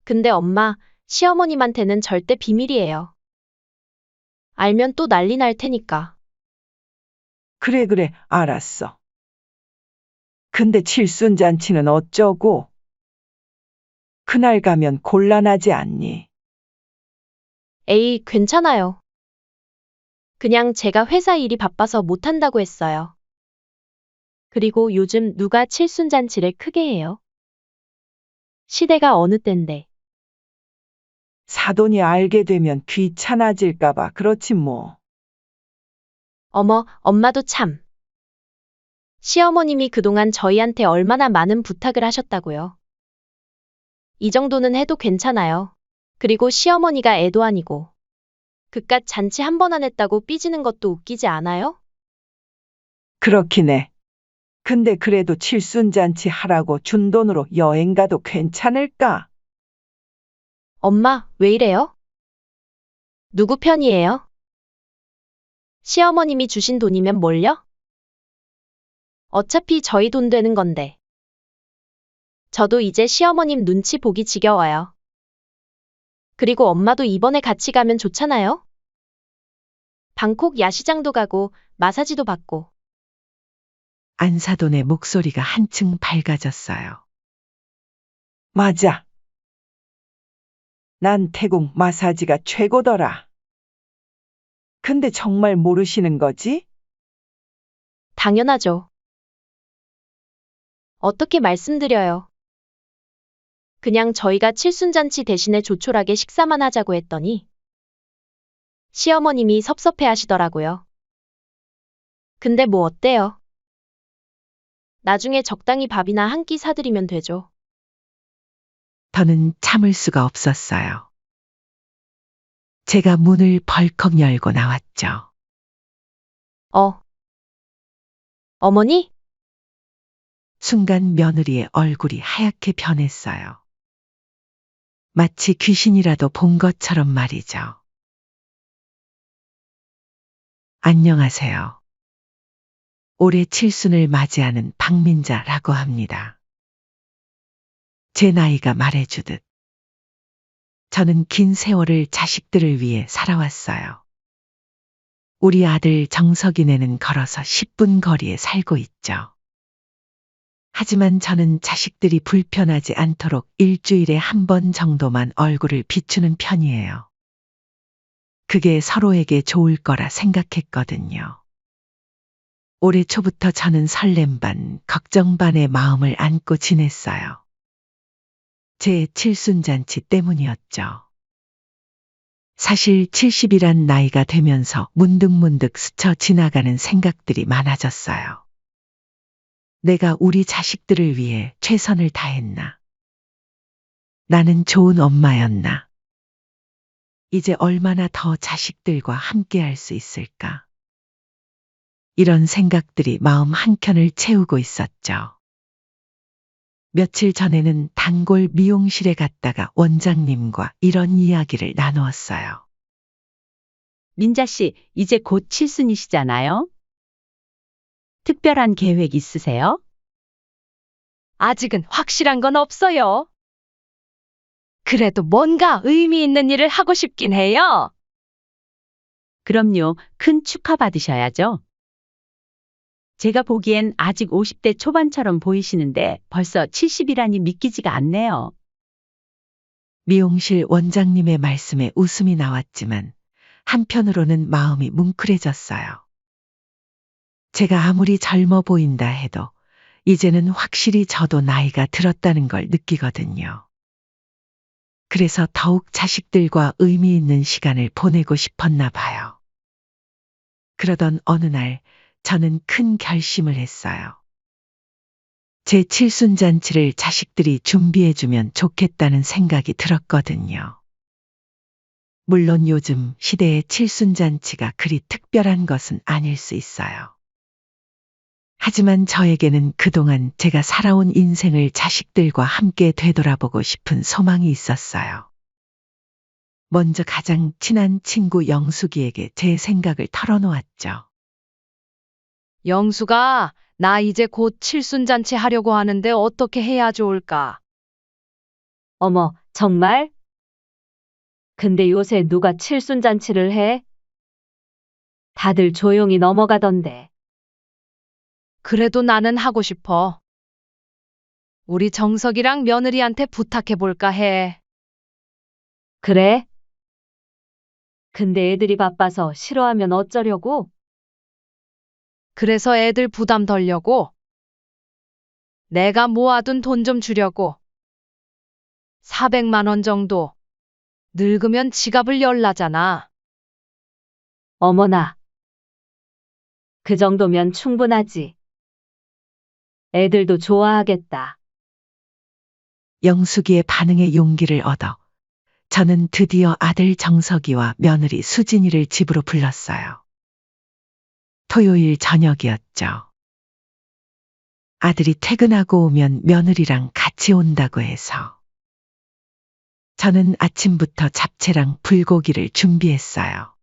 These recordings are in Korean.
근데 엄마, 시어머님한테는 절대 비밀이에요. 알면 또 난리 날 테니까. 그래, 그래, 알았어. 근데 칠순잔치는 어쩌고? 그날 가면 곤란하지 않니? 에이, 괜찮아요. 그냥 제가 회사 일이 바빠서 못한다고 했어요. 그리고 요즘 누가 칠순잔치를 크게 해요? 시대가 어느 땐데. 사돈이 알게 되면 귀찮아질까봐 그렇지 뭐. 어머, 엄마도 참. 시어머님이 그동안 저희한테 얼마나 많은 부탁을 하셨다고요. 이 정도는 해도 괜찮아요. 그리고 시어머니가 애도 아니고. 그깟 잔치 한 번 안 했다고 삐지는 것도 웃기지 않아요? 그렇긴 해. 근데 그래도 칠순잔치 하라고 준 돈으로 여행 가도 괜찮을까? 엄마, 왜 이래요? 누구 편이에요? 시어머님이 주신 돈이면 뭘요? 어차피 저희 돈 되는 건데. 저도 이제 시어머님 눈치 보기 지겨워요. 그리고 엄마도 이번에 같이 가면 좋잖아요? 방콕 야시장도 가고 마사지도 받고. 안사돈의 목소리가 한층 밝아졌어요. 맞아. 난 태국 마사지가 최고더라. 근데 정말 모르시는 거지? 당연하죠. 어떻게 말씀드려요? 그냥 저희가 칠순잔치 대신에 조촐하게 식사만 하자고 했더니 시어머님이 섭섭해 하시더라고요. 근데 뭐 어때요? 나중에 적당히 밥이나 한 끼 사드리면 되죠. 저는 참을 수가 없었어요. 제가 문을 벌컥 열고 나왔죠. 어머니? 순간 며느리의 얼굴이 하얗게 변했어요. 마치 귀신이라도 본 것처럼 말이죠. 안녕하세요. 올해 칠순을 맞이하는 박민자라고 합니다. 제 나이가 말해주듯 저는 긴 세월을 자식들을 위해 살아왔어요. 우리 아들 정석이네는 걸어서 10분 거리에 살고 있죠. 하지만 저는 자식들이 불편하지 않도록 일주일에 한 번 정도만 얼굴을 비추는 편이에요. 그게 서로에게 좋을 거라 생각했거든요. 올해 초부터 저는 설렘 반, 걱정 반의 마음을 안고 지냈어요. 제 칠순잔치 때문이었죠. 사실 70이란 나이가 되면서 문득문득 스쳐 지나가는 생각들이 많아졌어요. 내가 우리 자식들을 위해 최선을 다했나? 나는 좋은 엄마였나? 이제 얼마나 더 자식들과 함께 할 수 있을까? 이런 생각들이 마음 한켠을 채우고 있었죠. 며칠 전에는 단골 미용실에 갔다가 원장님과 이런 이야기를 나누었어요. 민자 씨, 이제 곧 칠순이시잖아요? 특별한 계획 있으세요? 아직은 확실한 건 없어요. 그래도 뭔가 의미 있는 일을 하고 싶긴 해요. 그럼요, 큰 축하 받으셔야죠. 제가 보기엔 아직 50대 초반처럼 보이시는데 벌써 70이라니 믿기지가 않네요. 미용실 원장님의 말씀에 웃음이 나왔지만 한편으로는 마음이 뭉클해졌어요. 제가 아무리 젊어 보인다 해도 이제는 확실히 저도 나이가 들었다는 걸 느끼거든요. 그래서 더욱 자식들과 의미 있는 시간을 보내고 싶었나 봐요. 그러던 어느 날 저는 큰 결심을 했어요. 제 칠순잔치를 자식들이 준비해주면 좋겠다는 생각이 들었거든요. 물론 요즘 시대의 칠순잔치가 그리 특별한 것은 아닐 수 있어요. 하지만 저에게는 그동안 제가 살아온 인생을 자식들과 함께 되돌아보고 싶은 소망이 있었어요. 먼저 가장 친한 친구 영숙이에게 제 생각을 털어놓았죠. 어머, 정말? 근데 요새 누가 칠순잔치를 해? 다들 조용히 넘어가던데. 그래도 나는 하고 싶어. 우리 정석이랑 며느리한테 부탁해 볼까 해. 그래? 근데 애들이 바빠서 싫어하면 어쩌려고? 그래서 애들 부담 덜려고. 내가 모아둔 돈 좀 주려고. 400만 원 정도. 늙으면 지갑을 열라잖아. 어머나. 그 정도면 충분하지. 애들도 좋아하겠다. 영숙이의 반응에 용기를 얻어 저는 드디어 아들 정석이와 며느리 수진이를 집으로 불렀어요. 토요일 저녁이었죠. 아들이 퇴근하고 오면 며느리랑 같이 온다고 해서 저는 아침부터 잡채랑 불고기를 준비했어요.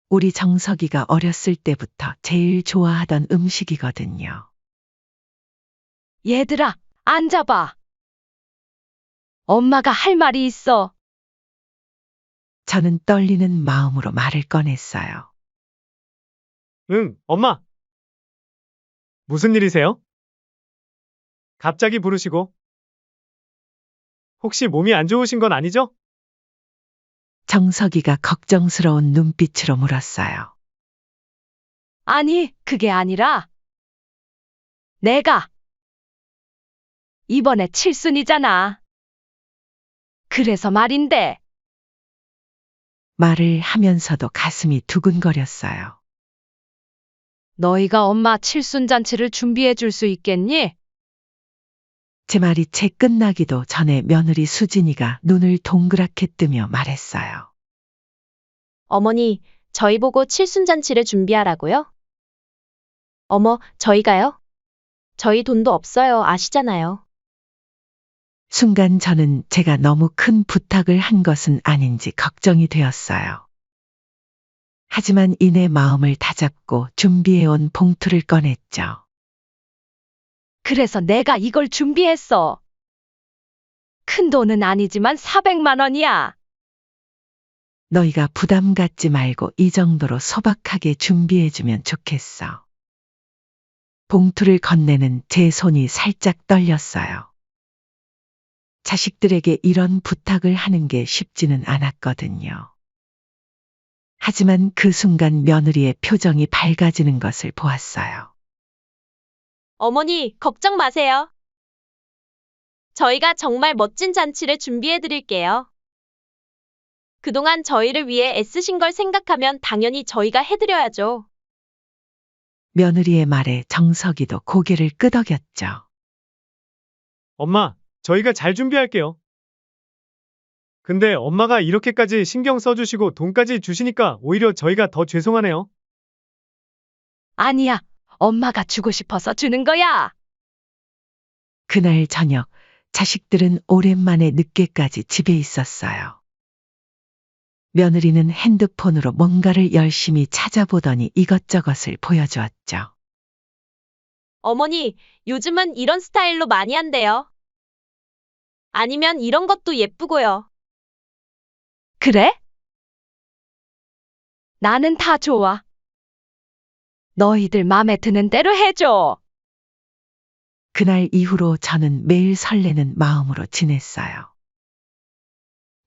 우리 정석이가 어렸을 때부터 제일 좋아하던 음식이거든요. 얘들아, 앉아봐. 엄마가 할 말이 있어. 저는 떨리는 마음으로 말을 꺼냈어요. 응, 엄마. 무슨 일이세요? 갑자기 부르시고. 혹시 몸이 안 좋으신 건 아니죠? 정석이가 걱정스러운 눈빛으로 물었어요. 아니, 그게 아니라 내가 이번에 칠순이잖아. 그래서 말인데. 말을 하면서도 가슴이 두근거렸어요. 너희가 엄마 칠순잔치를 준비해 줄 수 있겠니? 제 말이 채 끝나기도 전에 며느리 수진이가 눈을 동그랗게 뜨며 말했어요. 어머니, 저희 보고 칠순잔치를 준비하라고요? 어머, 저희가요? 저희 돈도 없어요, 아시잖아요. 순간 저는 제가 너무 큰 부탁을 한 것은 아닌지 걱정이 되었어요. 하지만 이내 마음을 다잡고 준비해온 봉투를 꺼냈죠. 그래서 내가 이걸 준비했어. 큰 돈은 아니지만 400만 원이야. 너희가 부담 갖지 말고 이 정도로 소박하게 준비해주면 좋겠어. 봉투를 건네는 제 손이 살짝 떨렸어요. 자식들에게 이런 부탁을 하는 게 쉽지는 않았거든요. 하지만 그 순간 며느리의 표정이 밝아지는 것을 보았어요. 어머니, 걱정 마세요. 저희가 정말 멋진 잔치를 준비해 드릴게요. 그동안 저희를 위해 애쓰신 걸 생각하면 당연히 저희가 해드려야죠. 며느리의 말에 정석이도 고개를 끄덕였죠. 엄마, 저희가 잘 준비할게요. 근데 엄마가 이렇게까지 신경 써주시고 돈까지 주시니까 오히려 저희가 더 죄송하네요. 아니야, 엄마가 주고 싶어서 주는 거야. 그날 저녁 자식들은 오랜만에 늦게까지 집에 있었어요. 며느리는 핸드폰으로 뭔가를 열심히 찾아보더니 이것저것을 보여주었죠. 어머니, 요즘은 이런 스타일로 많이 한대요. 아니면 이런 것도 예쁘고요. 그래? 나는 다 좋아. 너희들 맘에 드는 대로 해줘. 그날 이후로 저는 매일 설레는 마음으로 지냈어요.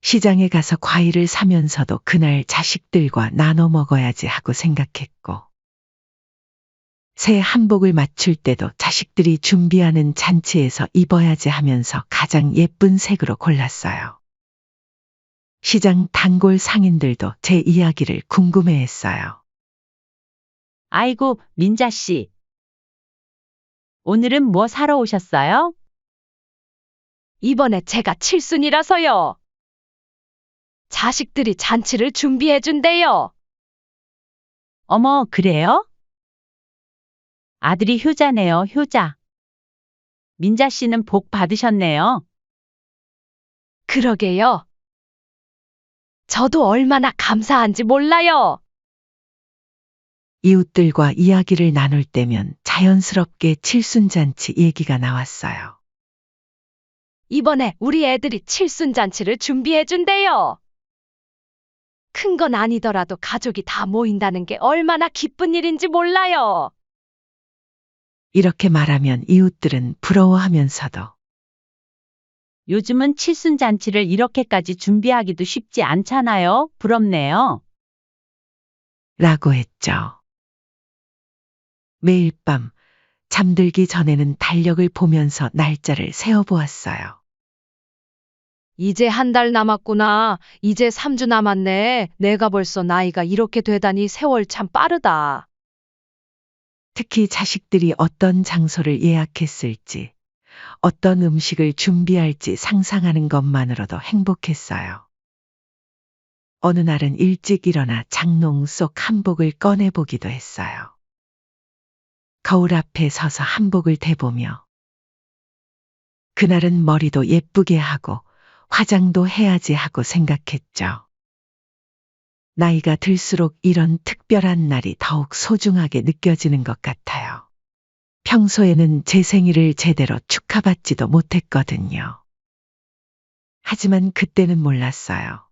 시장에 가서 과일을 사면서도 그날 자식들과 나눠 먹어야지 하고 생각했고, 새 한복을 맞출 때도 자식들이 준비하는 잔치에서 입어야지 하면서 가장 예쁜 색으로 골랐어요. 시장 단골 상인들도 제 이야기를 궁금해했어요. 아이고, 민자 씨. 오늘은 뭐 사러 오셨어요? 이번에 제가 칠순이라서요. 자식들이 잔치를 준비해 준대요. 어머, 그래요? 아들이 효자네요, 효자. 민자 씨는 복 받으셨네요. 그러게요. 저도 얼마나 감사한지 몰라요. 이웃들과 이야기를 나눌 때면 자연스럽게 칠순잔치 얘기가 나왔어요. 이번에 우리 애들이 칠순잔치를 준비해준대요. 큰 건 아니더라도 가족이 다 모인다는 게 얼마나 기쁜 일인지 몰라요. 이렇게 말하면 이웃들은 부러워하면서도 요즘은 칠순잔치를 이렇게까지 준비하기도 쉽지 않잖아요. 부럽네요. 라고 했죠. 매일 밤 잠들기 전에는 달력을 보면서 날짜를 세어보았어요. 이제 한 달 남았구나. 이제 3주 남았네. 내가 벌써 나이가 이렇게 되다니 세월 참 빠르다. 특히 자식들이 어떤 장소를 예약했을지, 어떤 음식을 준비할지 상상하는 것만으로도 행복했어요. 어느 날은 일찍 일어나 장롱 속 한복을 꺼내보기도 했어요. 거울 앞에 서서 한복을 대보며 그날은 머리도 예쁘게 하고 화장도 해야지 하고 생각했죠. 나이가 들수록 이런 특별한 날이 더욱 소중하게 느껴지는 것 같아요. 평소에는 제 생일을 제대로 축하받지도 못했거든요. 하지만 그때는 몰랐어요.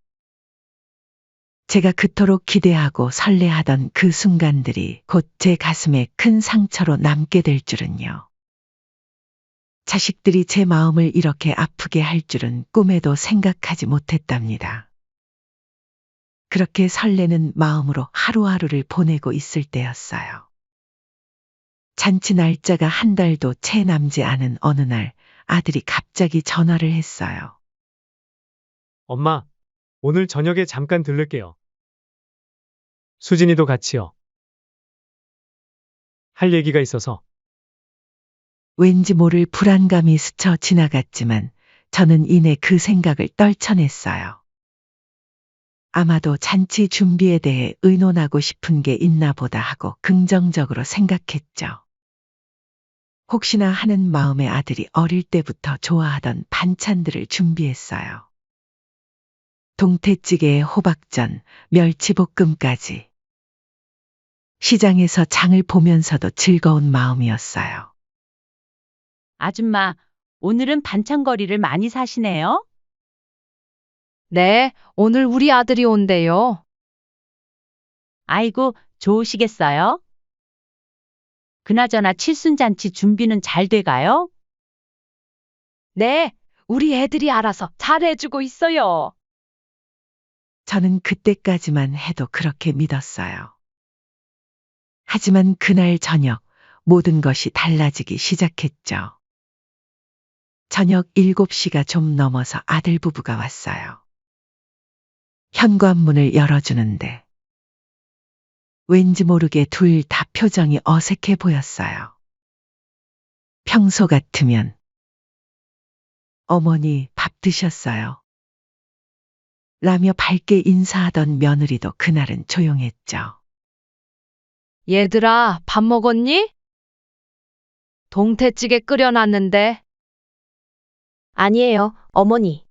제가 그토록 기대하고 설레하던 그 순간들이 곧 제 가슴에 큰 상처로 남게 될 줄은요. 자식들이 제 마음을 이렇게 아프게 할 줄은 꿈에도 생각하지 못했답니다. 그렇게 설레는 마음으로 하루하루를 보내고 있을 때였어요. 잔치 날짜가 한 달도 채 남지 않은 어느 날 아들이 갑자기 전화를 했어요. 엄마, 오늘 저녁에 잠깐 들를게요. 수진이도 같이요. 할 얘기가 있어서. 왠지 모를 불안감이 스쳐 지나갔지만 저는 이내 그 생각을 떨쳐냈어요. 아마도 잔치 준비에 대해 의논하고 싶은 게 있나 보다 하고 긍정적으로 생각했죠. 혹시나 하는 마음에 아들이 어릴 때부터 좋아하던 반찬들을 준비했어요. 동태찌개에 호박전, 멸치볶음까지. 시장에서 장을 보면서도 즐거운 마음이었어요. 아줌마, 오늘은 반찬거리를 많이 사시네요. 네, 오늘 우리 아들이 온대요. 아이고, 좋으시겠어요? 그나저나 칠순잔치 준비는 잘 돼가요? 네, 우리 애들이 알아서 잘해주고 있어요. 저는 그때까지만 해도 그렇게 믿었어요. 하지만 그날 저녁 모든 것이 달라지기 시작했죠. 저녁 7시가 좀 넘어서 아들 부부가 왔어요. 현관문을 열어주는데 왠지 모르게 둘 다 표정이 어색해 보였어요. 평소 같으면 어머니 밥 드셨어요? 라며 밝게 인사하던 며느리도 그날은 조용했죠. 얘들아, 밥 먹었니? 동태찌개 끓여놨는데. 아니에요, 어머니.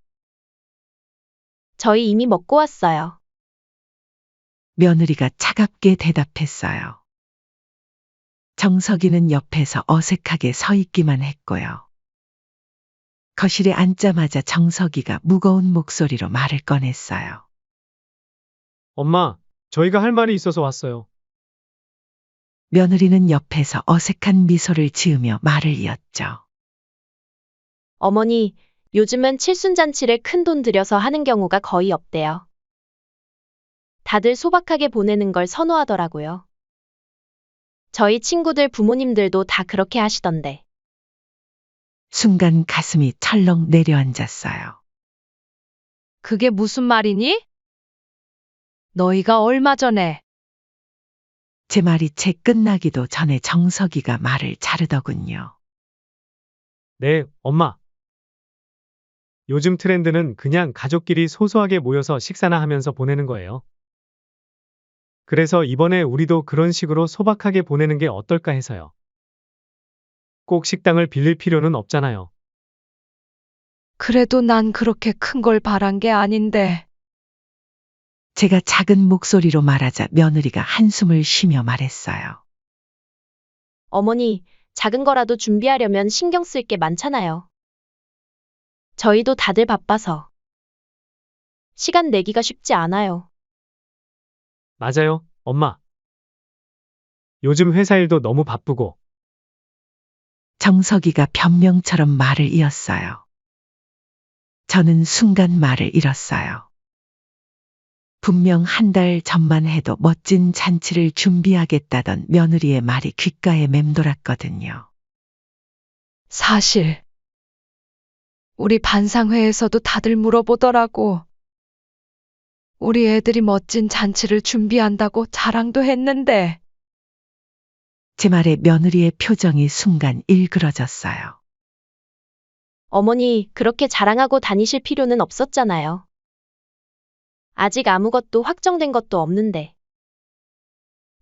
저희 이미 먹고 왔어요. 며느리가 차갑게 대답했어요. 정석이는 옆에서 어색하게 서 있기만 했고요. 거실에 앉자마자 정석이가 무거운 목소리로 말을 꺼냈어요. 엄마, 저희가 할 말이 있어서 왔어요. 며느리는 옆에서 어색한 미소를 지으며 말을 이었죠. 어머니, 요즘은 칠순잔치를 큰 돈 들여서 하는 경우가 거의 없대요. 다들 소박하게 보내는 걸 선호하더라고요. 저희 친구들 부모님들도 다 그렇게 하시던데. 순간 가슴이 철렁 내려앉았어요. 그게 무슨 말이니? 너희가 얼마 전에 제 말이 채 끝나기도 전에 정석이가 말을 자르더군요. 네, 엄마. 요즘 트렌드는 그냥 가족끼리 소소하게 모여서 식사나 하면서 보내는 거예요. 그래서 이번에 우리도 그런 식으로 소박하게 보내는 게 어떨까 해서요. 꼭 식당을 빌릴 필요는 없잖아요. 그래도 난 그렇게 큰 걸 바란 게 아닌데. 제가 작은 목소리로 말하자 며느리가 한숨을 쉬며 말했어요. 어머니, 작은 거라도 준비하려면 신경 쓸 게 많잖아요. 저희도 다들 바빠서. 시간 내기가 쉽지 않아요. 맞아요, 엄마. 요즘 회사 일도 너무 바쁘고. 정석이가 변명처럼 말을 이었어요. 저는 순간 말을 잃었어요. 분명 한 달 전만 해도 멋진 잔치를 준비하겠다던 며느리의 말이 귓가에 맴돌았거든요. 사실 우리 반상회에서도 다들 물어보더라고. 우리 애들이 멋진 잔치를 준비한다고 자랑도 했는데 제 말에 며느리의 표정이 순간 일그러졌어요. 어머니, 그렇게 자랑하고 다니실 필요는 없었잖아요. 아직 아무것도 확정된 것도 없는데.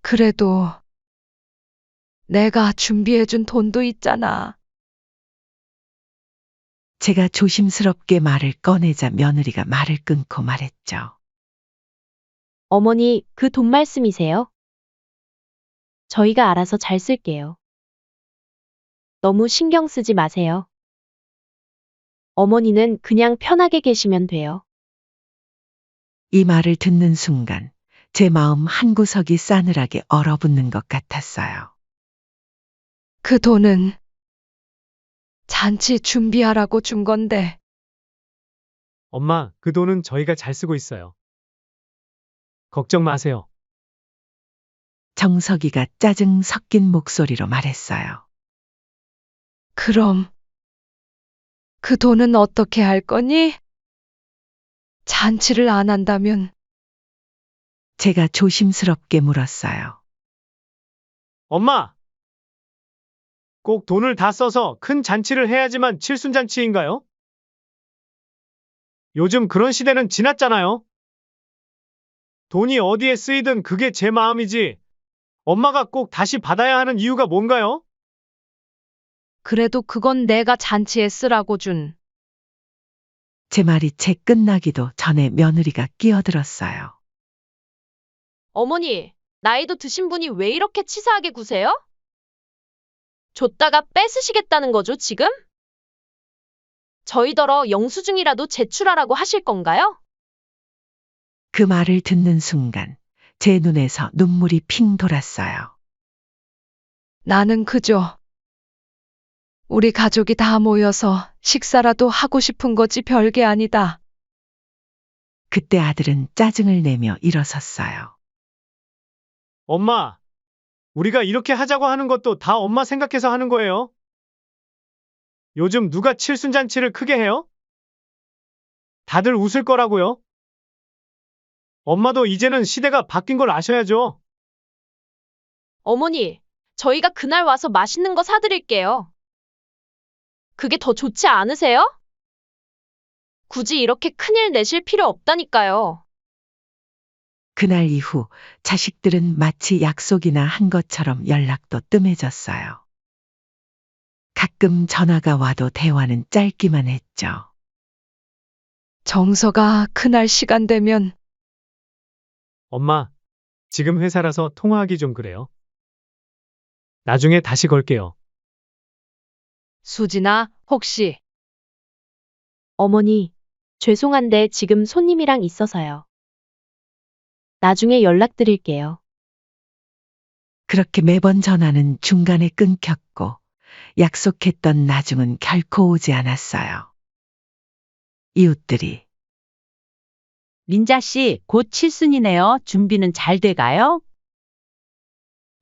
그래도 내가 준비해준 돈도 있잖아. 제가 조심스럽게 말을 꺼내자 며느리가 말을 끊고 말했죠. 어머니, 그 돈 말씀이세요? 저희가 알아서 잘 쓸게요. 너무 신경 쓰지 마세요. 어머니는 그냥 편하게 계시면 돼요. 이 말을 듣는 순간 제 마음 한구석이 싸늘하게 얼어붙는 것 같았어요. 그 돈은 잔치 준비하라고 준 건데 엄마, 그 돈은 저희가 잘 쓰고 있어요. 걱정 마세요. 정석이가 짜증 섞인 목소리로 말했어요. 그럼 그 돈은 어떻게 할 거니? 잔치를 안 한다면 제가 조심스럽게 물었어요. 엄마! 꼭 돈을 다 써서 큰 잔치를 해야지만 칠순잔치인가요? 요즘 그런 시대는 지났잖아요. 돈이 어디에 쓰이든 그게 제 마음이지. 엄마가 꼭 다시 받아야 하는 이유가 뭔가요? 그래도 그건 내가 잔치에 쓰라고 준. 제 말이 채 끝나기도 전에 며느리가 끼어들었어요. 어머니, 나이도 드신 분이 왜 이렇게 치사하게 구세요? 줬다가 뺏으시겠다는 거죠, 지금? 저희더러 영수증이라도 제출하라고 하실 건가요? 그 말을 듣는 순간 제 눈에서 눈물이 핑 돌았어요. 나는 그저 우리 가족이 다 모여서 식사라도 하고 싶은 거지 별게 아니다. 그때 아들은 짜증을 내며 일어섰어요. 엄마, 우리가 이렇게 하자고 하는 것도 다 엄마 생각해서 하는 거예요. 요즘 누가 칠순잔치를 크게 해요? 다들 웃을 거라고요. 엄마도 이제는 시대가 바뀐 걸 아셔야죠. 어머니, 저희가 그날 와서 맛있는 거 사드릴게요. 그게 더 좋지 않으세요? 굳이 이렇게 큰일 내실 필요 없다니까요. 그날 이후 자식들은 마치 약속이나 한 것처럼 연락도 뜸해졌어요. 가끔 전화가 와도 대화는 짧기만 했죠. 정서가 그날 시간 되면 엄마, 지금 회사라서 통화하기 좀 그래요. 나중에 다시 걸게요. 수진아, 혹시 어머니, 죄송한데 지금 손님이랑 있어서요. 나중에 연락드릴게요. 그렇게 매번 전화는 중간에 끊겼고 약속했던 나중은 결코 오지 않았어요. 이웃들이 민자 씨, 곧 칠순이네요. 준비는 잘 돼가요?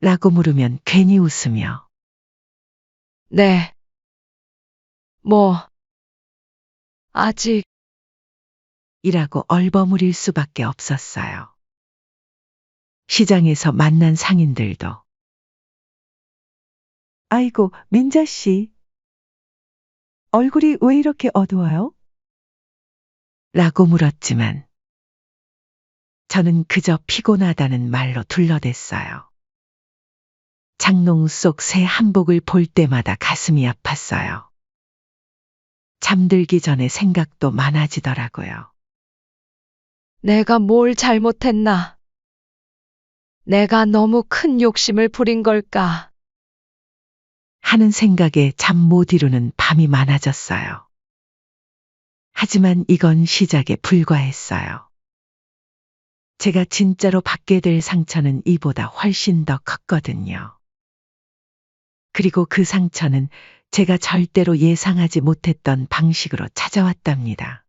라고 물으면 괜히 웃으며 네. 아직 이라고 얼버무릴 수밖에 없었어요. 시장에서 만난 상인들도 아이고, 민자 씨. 얼굴이 왜 이렇게 어두워요? 라고 물었지만 저는 그저 피곤하다는 말로 둘러댔어요. 장롱 속 새 한복을 볼 때마다 가슴이 아팠어요. 잠들기 전에 생각도 많아지더라고요. 내가 뭘 잘못했나? 내가 너무 큰 욕심을 부린 걸까? 하는 생각에 잠 못 이루는 밤이 많아졌어요. 하지만 이건 시작에 불과했어요. 제가 진짜로 받게 될 상처는 이보다 훨씬 더 컸거든요. 그리고 그 상처는 제가 절대로 예상하지 못했던 방식으로 찾아왔답니다.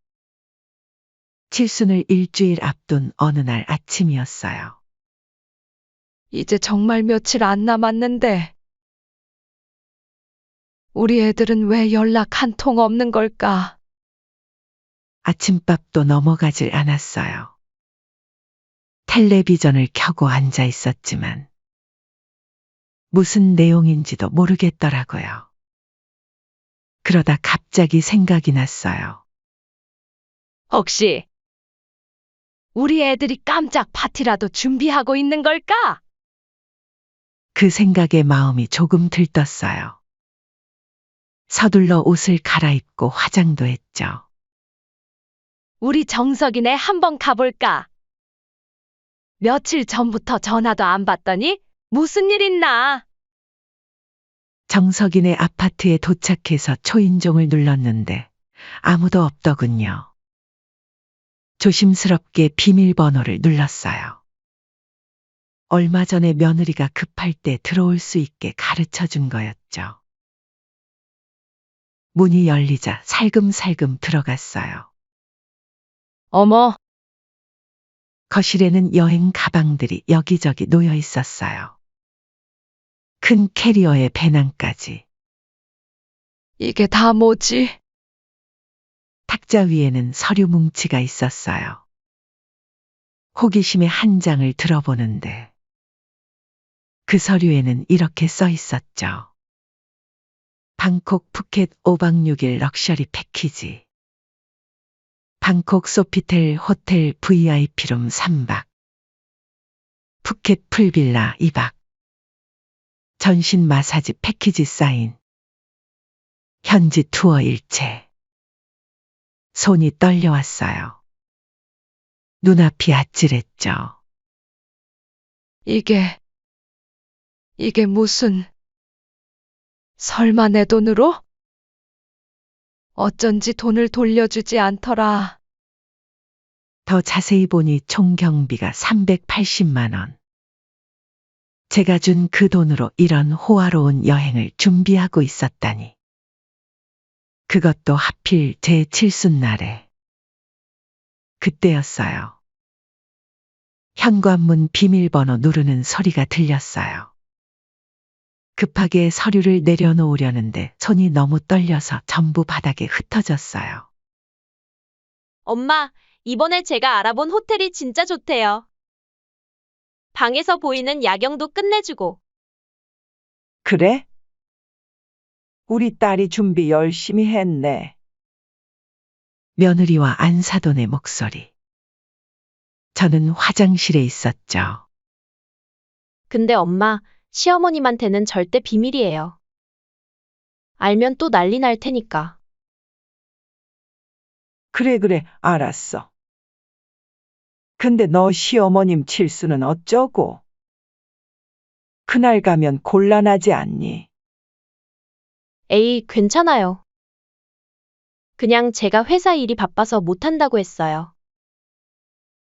칠순을 일주일 앞둔 어느 날 아침이었어요. 이제 정말 며칠 안 남았는데. 우리 애들은 왜 연락 한 통 없는 걸까? 아침밥도 넘어가질 않았어요. 텔레비전을 켜고 앉아 있었지만 무슨 내용인지도 모르겠더라고요. 그러다 갑자기 생각이 났어요. 혹시 우리 애들이 깜짝 파티라도 준비하고 있는 걸까? 그 생각에 마음이 조금 들떴어요. 서둘러 옷을 갈아입고 화장도 했죠. 우리 정석이네 한번 가볼까? 며칠 전부터 전화도 안 받더니 무슨 일 있나? 정석이네 아파트에 도착해서 초인종을 눌렀는데 아무도 없더군요. 조심스럽게 비밀번호를 눌렀어요. 얼마 전에 며느리가 급할 때 들어올 수 있게 가르쳐 준 거였죠. 문이 열리자 살금살금 들어갔어요. 어머, 거실에는 여행 가방들이 여기저기 놓여 있었어요. 큰 캐리어에 배낭까지. 이게 다 뭐지? 탁자 위에는 서류 뭉치가 있었어요. 호기심에 한 장을 들어보는데 그 서류에는 이렇게 써 있었죠. 방콕 푸켓 5박 6일 럭셔리 패키지. 방콕 소피텔 호텔 VIP룸 3박. 푸켓 풀빌라 2박. 전신 마사지 패키지 사인. 현지 투어 일체. 손이 떨려왔어요. 눈앞이 아찔했죠. 이게 무슨... 설마 내 돈으로? 어쩐지 돈을 돌려주지 않더라. 더 자세히 보니 총 경비가 380만 원. 제가 준 그 돈으로 이런 호화로운 여행을 준비하고 있었다니. 그것도 하필 제 칠순날에. 그때였어요. 현관문 비밀번호 누르는 소리가 들렸어요. 급하게 서류를 내려놓으려는데 손이 너무 떨려서 전부 바닥에 흩어졌어요. 엄마, 이번에 제가 알아본 호텔이 진짜 좋대요. 방에서 보이는 야경도 끝내주고. 그래? 우리 딸이 준비 열심히 했네. 며느리와 안사돈의 목소리. 저는 화장실에 있었죠. 근데 엄마, 시어머님한테는 절대 비밀이에요. 알면 또 난리 날 테니까. 그래, 알았어. 근데 너 시어머님 칠수는 어쩌고? 그날 가면 곤란하지 않니? 에이, 괜찮아요. 그냥 제가 회사 일이 바빠서 못한다고 했어요.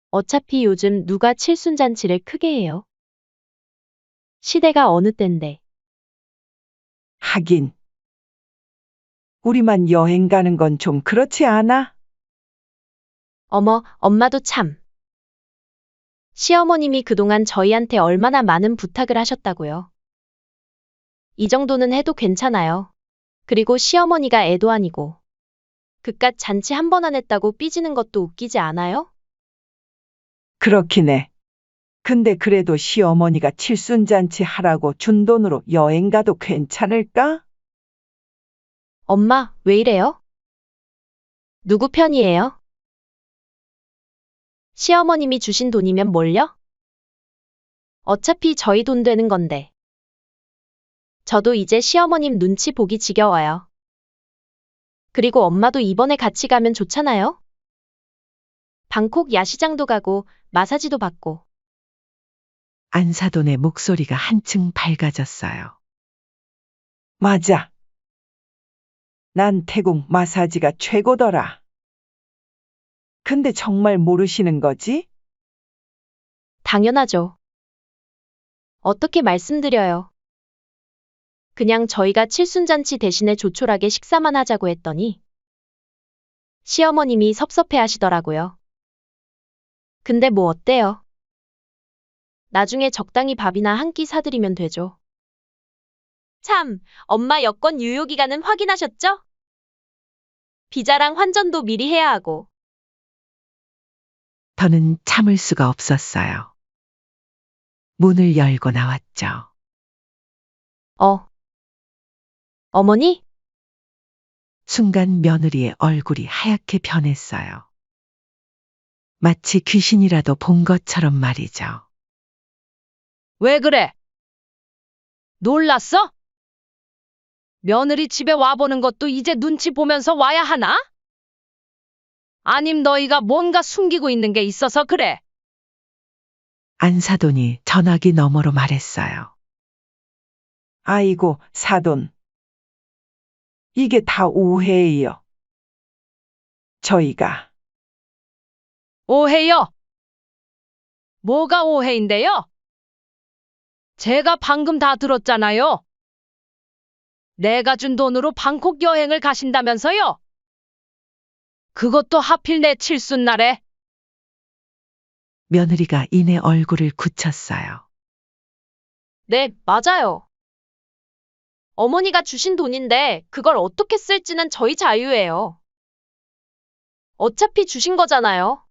어차피 요즘 누가 칠순잔치를 크게 해요? 시대가 어느 땐데. 하긴. 우리만 여행 가는 건 좀 그렇지 않아? 어머, 엄마도 참. 시어머님이 그동안 저희한테 얼마나 많은 부탁을 하셨다고요. 이 정도는 해도 괜찮아요. 그리고 시어머니가 애도 아니고. 그깟 잔치 한 번 안 했다고 삐지는 것도 웃기지 않아요? 그렇긴 해. 근데 그래도 시어머니가 칠순잔치 하라고 준 돈으로 여행 가도 괜찮을까? 엄마, 왜 이래요? 누구 편이에요? 시어머님이 주신 돈이면 뭘요? 어차피 저희 돈 되는 건데. 저도 이제 시어머님 눈치 보기 지겨워요. 그리고 엄마도 이번에 같이 가면 좋잖아요? 방콕 야시장도 가고 마사지도 받고. 안사돈의 목소리가 한층 밝아졌어요. 맞아. 난 태국 마사지가 최고더라. 근데 정말 모르시는 거지? 당연하죠. 어떻게 말씀드려요. 그냥 저희가 칠순잔치 대신에 조촐하게 식사만 하자고 했더니 시어머님이 섭섭해 하시더라고요. 근데 뭐 어때요? 나중에 적당히 밥이나 한 끼 사드리면 되죠. 참, 엄마 여권 유효기간은 확인하셨죠? 비자랑 환전도 미리 해야 하고. 더는 참을 수가 없었어요. 문을 열고 나왔죠. 어머니? 순간 며느리의 얼굴이 하얗게 변했어요. 마치 귀신이라도 본 것처럼 말이죠. 왜 그래? 놀랐어? 며느리 집에 와보는 것도 이제 눈치 보면서 와야 하나? 아님 너희가 뭔가 숨기고 있는 게 있어서 그래. 안사돈이 전화기 너머로 말했어요. 아이고, 사돈. 이게 다 오해예요. 저희가 오해요? 뭐가 오해인데요? 제가 방금 다 들었잖아요. 내가 준 돈으로 방콕 여행을 가신다면서요? 그것도 하필 내 칠순날에. 며느리가 이내 얼굴을 굳혔어요. 네, 맞아요. 어머니가 주신 돈인데 그걸 어떻게 쓸지는 저희 자유예요. 어차피 주신 거잖아요.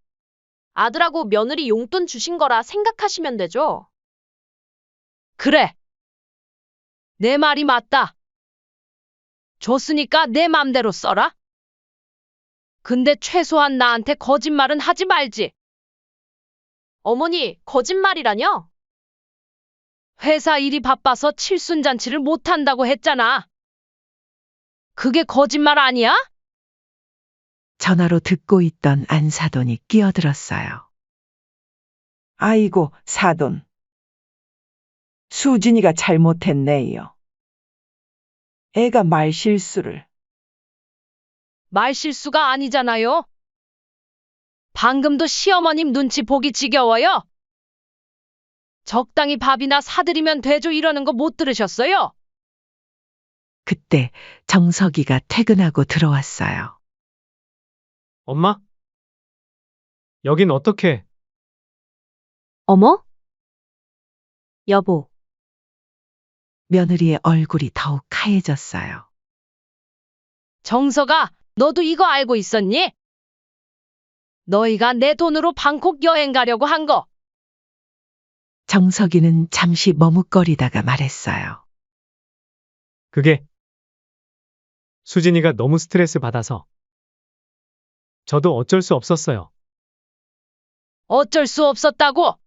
아들하고 며느리 용돈 주신 거라 생각하시면 되죠. 그래. 내 말이 맞다. 줬으니까 내 맘대로 써라. 근데 최소한 나한테 거짓말은 하지 말지. 어머니, 거짓말이라뇨? 회사 일이 바빠서 칠순잔치를 못한다고 했잖아. 그게 거짓말 아니야? 전화로 듣고 있던 안사돈이 끼어들었어요. 아이고, 사돈. 수진이가 잘못했네요. 애가 말실수를. 말실수가 아니잖아요. 방금도 시어머님 눈치 보기 지겨워요. 적당히 밥이나 사드리면 되죠 이러는 거 못 들으셨어요? 그때 정석이가 퇴근하고 들어왔어요. 엄마? 여긴 어떻게? 어머? 여보, 며느리의 얼굴이 더욱 하얘졌어요. 정서가, 너도 이거 알고 있었니? 너희가 내 돈으로 방콕 여행 가려고 한 거. 정석이는 잠시 머뭇거리다가 말했어요. 그게 수진이가 너무 스트레스 받아서 저도 어쩔 수 없었어요. 어쩔 수 없었다고?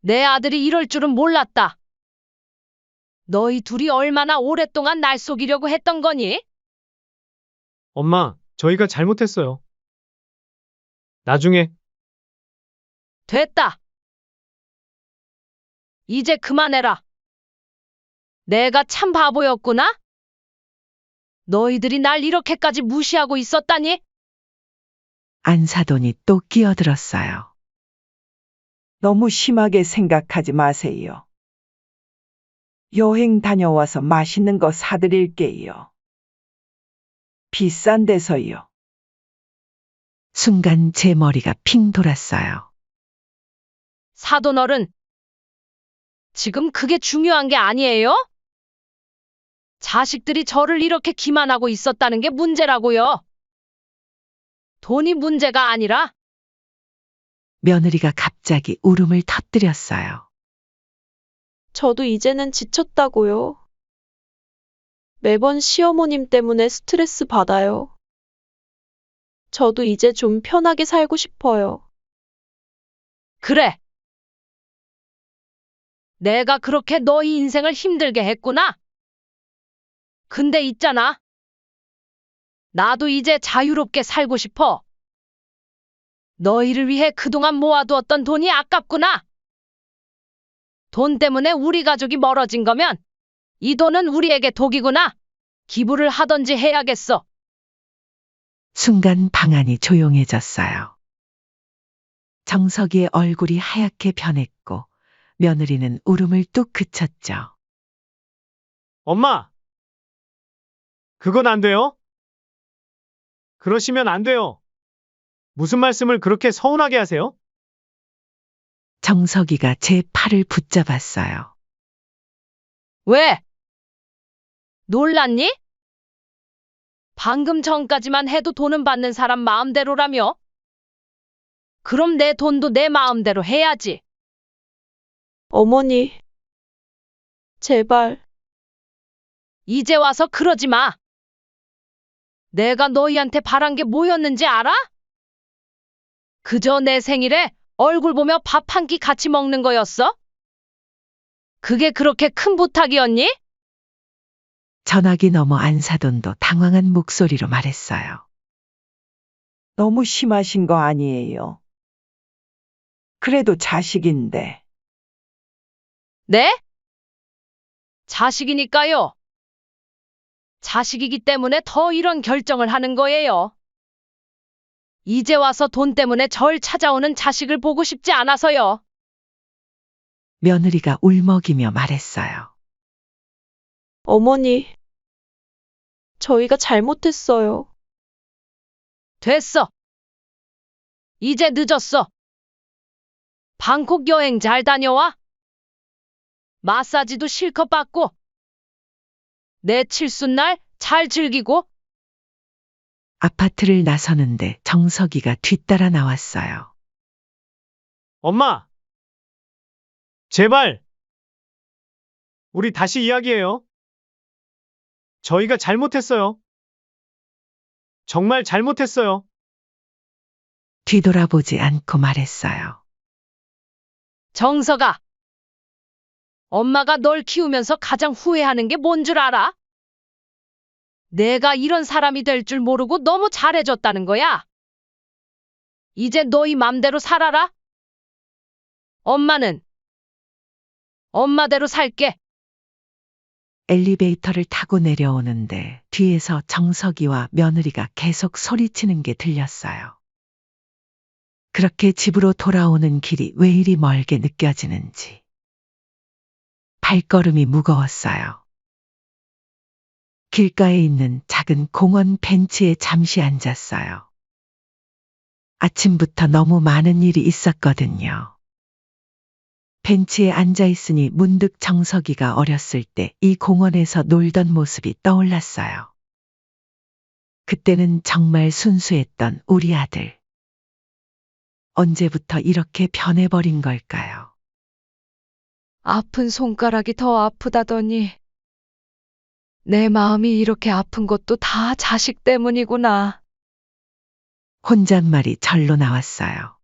내 아들이 이럴 줄은 몰랐다. 너희 둘이 얼마나 오랫동안 날 속이려고 했던 거니? 엄마, 저희가 잘못했어요. 나중에 됐다. 이제 그만해라. 내가 참 바보였구나? 너희들이 날 이렇게까지 무시하고 있었다니? 안사돈이 또 끼어들었어요. 너무 심하게 생각하지 마세요. 여행 다녀와서 맛있는 거 사드릴게요. 비싼 데서요. 순간 제 머리가 핑 돌았어요. 사돈 어른. 지금 그게 중요한 게 아니에요? 자식들이 저를 이렇게 기만하고 있었다는 게 문제라고요. 돈이 문제가 아니라 며느리가 갑자기 울음을 터뜨렸어요. 저도 이제는 지쳤다고요. 매번 시어머님 때문에 스트레스 받아요. 저도 이제 좀 편하게 살고 싶어요. 그래. 내가 그렇게 너희 인생을 힘들게 했구나. 근데 있잖아. 나도 이제 자유롭게 살고 싶어. 너희를 위해 그동안 모아두었던 돈이 아깝구나. 돈 때문에 우리 가족이 멀어진 거면 이 돈은 우리에게 독이구나. 기부를 하던지 해야겠어. 순간 방 안이 조용해졌어요. 정석이의 얼굴이 하얗게 변했고 며느리는 울음을 뚝 그쳤죠. 엄마! 그건 안 돼요? 그러시면 안 돼요. 무슨 말씀을 그렇게 서운하게 하세요? 정석이가 제 팔을 붙잡았어요. 왜? 놀랐니? 방금 전까지만 해도 돈은 받는 사람 마음대로라며? 그럼 내 돈도 내 마음대로 해야지. 어머니, 제발. 이제 와서 그러지 마. 내가 너희한테 바란 게 뭐였는지 알아? 그저 내 생일에 얼굴 보며 밥 한 끼 같이 먹는 거였어? 그게 그렇게 큰 부탁이었니? 전화기 너머 안사돈도 당황한 목소리로 말했어요. 너무 심하신 거 아니에요. 그래도 자식인데. 네? 자식이니까요. 자식이기 때문에 더 이런 결정을 하는 거예요. 이제 와서 돈 때문에 절 찾아오는 자식을 보고 싶지 않아서요. 며느리가 울먹이며 말했어요. 어머니, 저희가 잘못했어요. 됐어. 이제 늦었어. 방콕 여행 잘 다녀와. 마사지도 실컷 받고. 내 칠순날 잘 즐기고. 아파트를 나서는데 정석이가 뒤따라 나왔어요. 엄마! 제발! 우리 다시 이야기해요. 저희가 잘못했어요. 정말 잘못했어요. 뒤돌아보지 않고 말했어요. 정서가. 엄마가 널 키우면서 가장 후회하는 게 뭔 줄 알아? 내가 이런 사람이 될 줄 모르고 너무 잘해줬다는 거야. 이제 너희 맘대로 살아라. 엄마는 엄마대로 살게. 엘리베이터를 타고 내려오는데 뒤에서 정석이와 며느리가 계속 소리치는 게 들렸어요. 그렇게 집으로 돌아오는 길이 왜 이리 멀게 느껴지는지. 발걸음이 무거웠어요. 길가에 있는 작은 공원 벤치에 잠시 앉았어요. 아침부터 너무 많은 일이 있었거든요. 벤치에 앉아 있으니 문득 정석이가 어렸을 때 이 공원에서 놀던 모습이 떠올랐어요. 그때는 정말 순수했던 우리 아들. 언제부터 이렇게 변해버린 걸까요? 아픈 손가락이 더 아프다더니 내 마음이 이렇게 아픈 것도 다 자식 때문이구나. 혼잣말이 절로 나왔어요.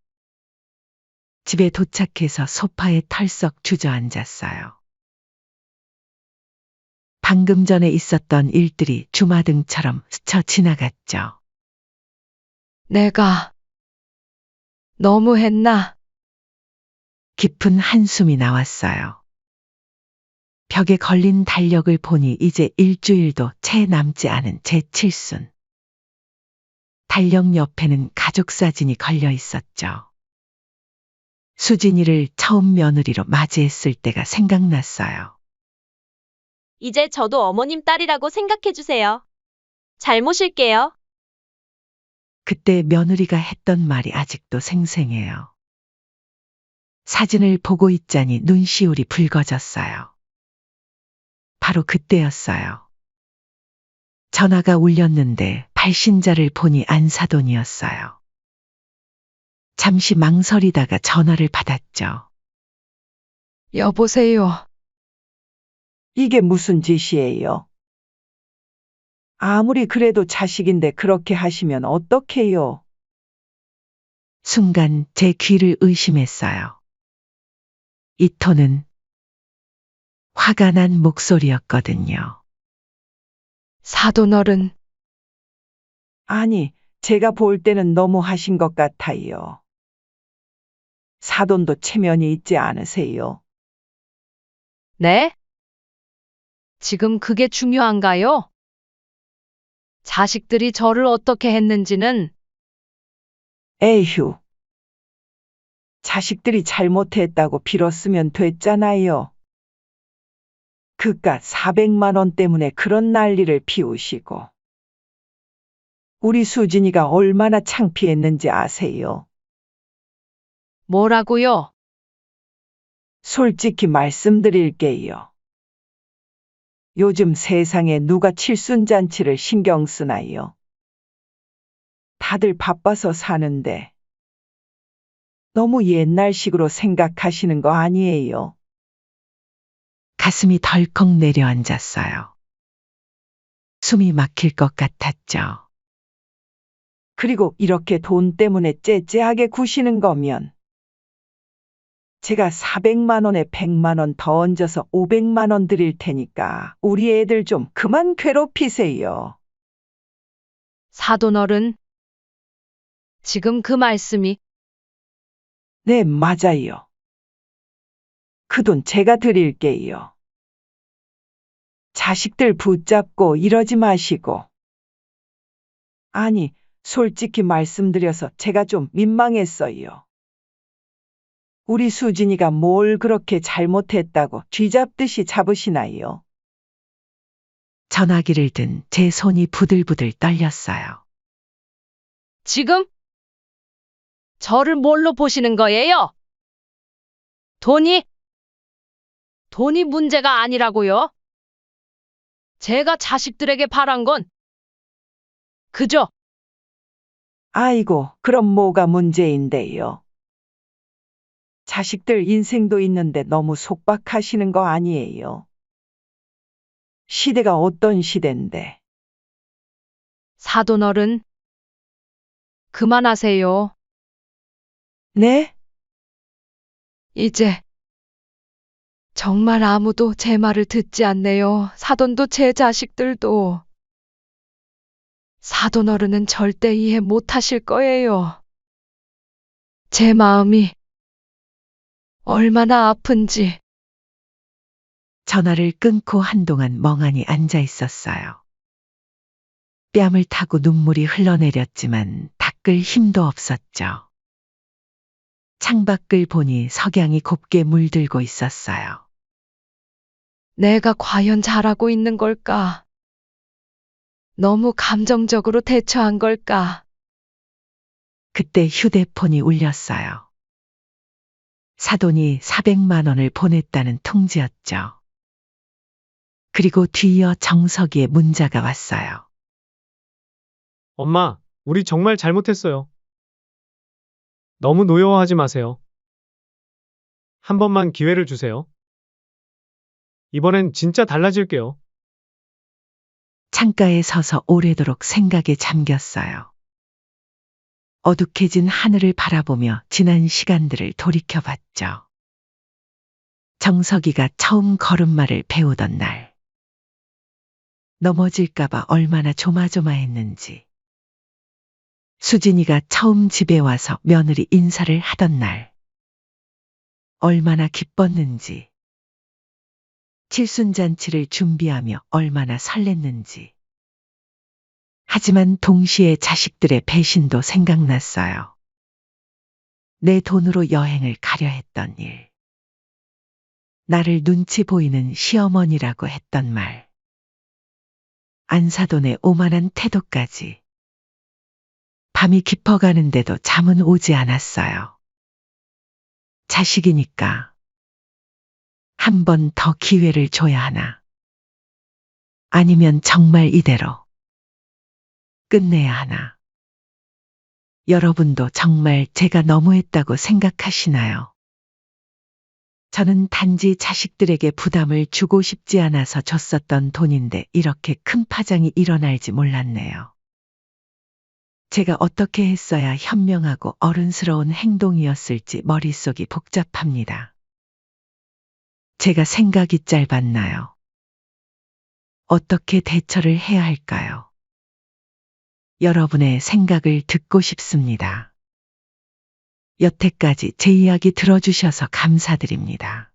집에 도착해서 소파에 털썩 주저앉았어요. 방금 전에 있었던 일들이 주마등처럼 스쳐 지나갔죠. 내가 너무했나? 깊은 한숨이 나왔어요. 벽에 걸린 달력을 보니 이제 일주일도 채 남지 않은 제 칠순. 달력 옆에는 가족 사진이 걸려 있었죠. 수진이를 처음 며느리로 맞이했을 때가 생각났어요. 이제 저도 어머님 딸이라고 생각해주세요. 잘 모실게요. 그때 며느리가 했던 말이 아직도 생생해요. 사진을 보고 있자니 눈시울이 붉어졌어요. 바로 그때였어요. 전화가 울렸는데 발신자를 보니 안사돈이었어요. 잠시 망설이다가 전화를 받았죠. 여보세요. 이게 무슨 짓이에요? 아무리 그래도 자식인데 그렇게 하시면 어떡해요? 순간 제 귀를 의심했어요. 이 톤은 화가 난 목소리였거든요. 사돈어른, 아니, 제가 볼 때는 너무 하신 것 같아요. 사돈도 체면이 있지 않으세요? 네? 지금 그게 중요한가요? 자식들이 저를 어떻게 했는지는 에휴. 자식들이 잘못했다고 빌었으면 됐잖아요. 그깟 400만 원 때문에 그런 난리를 피우시고. 우리 수진이가 얼마나 창피했는지 아세요? 뭐라고요? 솔직히 말씀드릴게요. 요즘 세상에 누가 칠순잔치를 신경 쓰나요? 다들 바빠서 사는데 너무 옛날식으로 생각하시는 거 아니에요? 가슴이 덜컥 내려앉았어요. 숨이 막힐 것 같았죠. 그리고 이렇게 돈 때문에 째째하게 구시는 거면 제가 400만 원에 100만 원 더 얹어서 500만 원 드릴 테니까 우리 애들 좀 그만 괴롭히세요. 사돈어른. 지금 그 말씀이 네, 맞아요. 그 돈 제가 드릴게요. 자식들 붙잡고 이러지 마시고. 아니, 솔직히 말씀드려서 제가 좀 민망했어요. 우리 수진이가 뭘 그렇게 잘못했다고 쥐잡듯이 잡으시나요? 전화기를 든 제 손이 부들부들 떨렸어요. 지금 저를 뭘로 보시는 거예요? 돈이 문제가 아니라고요? 제가 자식들에게 바란 건 그저 아이고, 그럼 뭐가 문제인데요? 자식들 인생도 있는데 너무 속박하시는 거 아니에요? 시대가 어떤 시대인데. 사돈어른. 그만하세요. 네? 이제 정말 아무도 제 말을 듣지 않네요. 사돈도 제 자식들도. 사돈어른은 절대 이해 못하실 거예요. 제 마음이 얼마나 아픈지. 전화를 끊고 한동안 멍하니 앉아 있었어요. 뺨을 타고 눈물이 흘러내렸지만 닦을 힘도 없었죠. 창밖을 보니 석양이 곱게 물들고 있었어요. 내가 과연 잘하고 있는 걸까? 너무 감정적으로 대처한 걸까? 그때 휴대폰이 울렸어요. 사돈이 400만 원을 보냈다는 통지였죠. 그리고 뒤이어 정석이의 문자가 왔어요. 엄마, 우리 정말 잘못했어요. 너무 노여워하지 마세요. 한 번만 기회를 주세요. 이번엔 진짜 달라질게요. 창가에 서서 오래도록 생각에 잠겼어요. 어둑해진 하늘을 바라보며 지난 시간들을 돌이켜봤죠. 정석이가 처음 걸음마를 배우던 날. 넘어질까봐 얼마나 조마조마했는지. 수진이가 처음 집에 와서 며느리 인사를 하던 날. 얼마나 기뻤는지. 칠순잔치를 준비하며 얼마나 설렜는지. 하지만 동시에 자식들의 배신도 생각났어요. 내 돈으로 여행을 가려 했던 일. 나를 눈치 보이는 시어머니라고 했던 말. 안사돈의 오만한 태도까지. 밤이 깊어가는데도 잠은 오지 않았어요. 자식이니까. 한 번 더 기회를 줘야 하나. 아니면 정말 이대로 끝내야 하나. 여러분도 정말 제가 너무했다고 생각하시나요? 저는 단지 자식들에게 부담을 주고 싶지 않아서 줬었던 돈인데 이렇게 큰 파장이 일어날지 몰랐네요. 제가 어떻게 했어야 현명하고 어른스러운 행동이었을지 머릿속이 복잡합니다. 제가 생각이 짧았나요? 어떻게 대처를 해야 할까요? 여러분의 생각을 듣고 싶습니다. 여태까지 제 이야기 들어주셔서 감사드립니다.